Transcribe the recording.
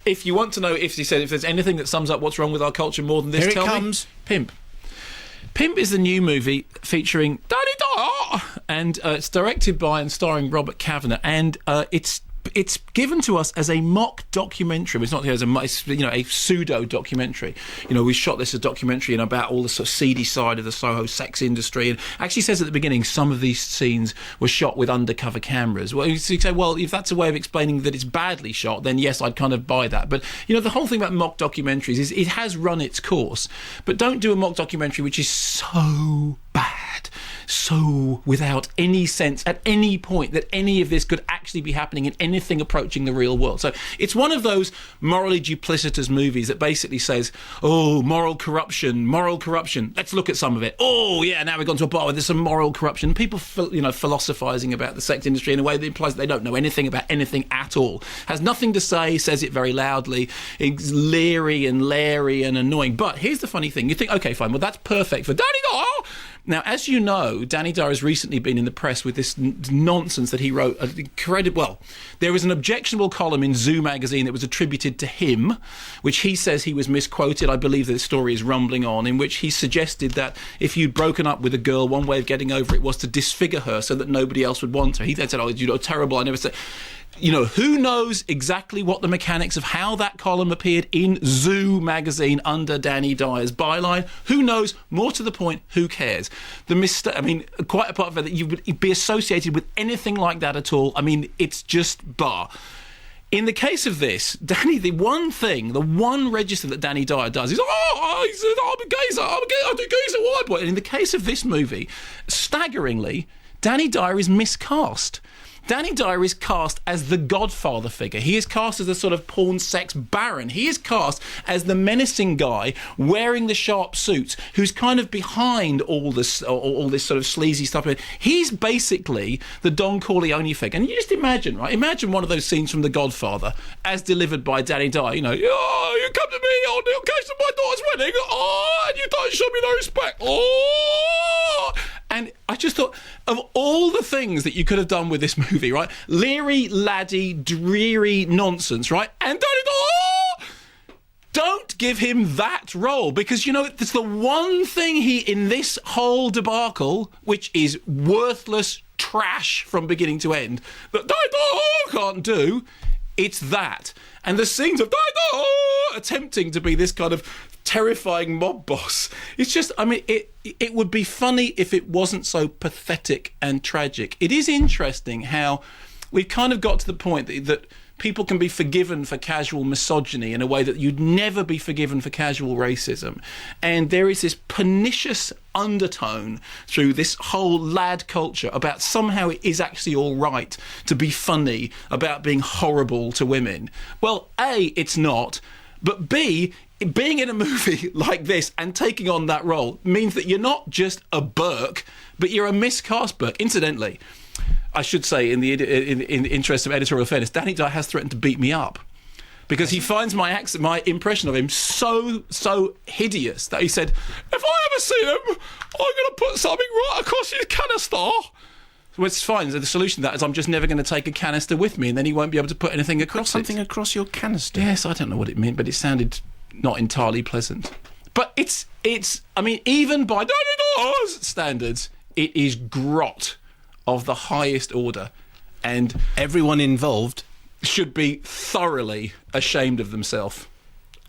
If you want to know, if there's anything that sums up what's wrong with our culture more than this, Here tell it comes. me. Pimp. Pimp is the new movie featuring Danny Dyer, and it's directed by and starring Robert Kavanagh, and it's given to us as a mock documentary. It's not as a pseudo documentary. We shot this as a documentary and about all the sort of seedy side of the Soho sex industry. And actually says at the beginning some of these scenes were shot with undercover cameras. Well, you say, well, if that's a way of explaining that it's badly shot, then yes, I'd kind of buy that. But the whole thing about mock documentaries is it has run its course. But don't do a mock documentary which is so bad, so without any sense at any point that any of this could actually be happening in anything approaching the real world. So it's one of those morally duplicitous movies that basically says, oh, moral corruption, let's look at some of it. Oh yeah, now we've gone to a bar where there's some moral corruption. People philosophizing about the sex industry in a way that implies they don't know anything about anything at all. Has nothing to say, says it very loudly. It's leery and leery and annoying. But here's the funny thing. You think, okay, fine, well that's perfect for Danny Dyer. Now, as you know, Danny Dyer has recently been in the press with this nonsense that he wrote. There was an objectionable column in Zoo magazine that was attributed to him, which he says he was misquoted. I believe that the story is rumbling on, in which he suggested that if you'd broken up with a girl, one way of getting over it was to disfigure her so that nobody else would want her. He then said, oh, you're terrible. I never said... who knows exactly what the mechanics of how that column appeared in Zoo magazine under Danny Dyer's byline? Who knows? More to the point, who cares? Quite apart from that, you would be associated with anything like that at all. It's just bar. In the case of this, Danny, the one register that Danny Dyer does is, he said, I'm a geezer, I do geezer, white boy. And in the case of this movie, staggeringly, Danny Dyer is miscast. Danny Dyer is cast as the Godfather figure. He is cast as a sort of porn sex baron. He is cast as the menacing guy wearing the sharp suits who's kind of behind all this sort of sleazy stuff. He's basically the Don Corleone figure. And you just imagine, right? Imagine one of those scenes from The Godfather as delivered by Danny Dyer. You come to me on the occasion of my daughter's wedding. And you don't show me no respect. And I just thought, of all the things that you could have done with this movie, right? Leery, laddie, dreary nonsense, right? And don't give him that role, because, it's the one thing in this whole debacle, which is worthless trash from beginning to end, that can't do. It's that. And the scenes of attempting to be this kind of terrifying mob boss. It's just, it would be funny if it wasn't so pathetic and tragic. It is interesting how we've kind of got to the point that people can be forgiven for casual misogyny in a way that you'd never be forgiven for casual racism. And there is this pernicious undertone through this whole lad culture about somehow it is actually all right to be funny about being horrible to women. Well, A, it's not, but B, being in a movie like this and taking on that role means that you're not just a Burke, but you're a miscast Burke. Incidentally, I should say, in the interest of editorial fairness, Danny Dyer has threatened to beat me up because he finds my impression of him so hideous that he said, if I ever see him, I'm going to put something right across his canistaaaah. Well, it's fine. The solution to that is I'm just never going to take a canister with me, and then he won't be able to put anything across something across your canister? Yes, I don't know what it meant, but it sounded not entirely pleasant. But it's even by Danny Dyer's standards, it is grot of the highest order, and everyone involved should be thoroughly ashamed of themselves.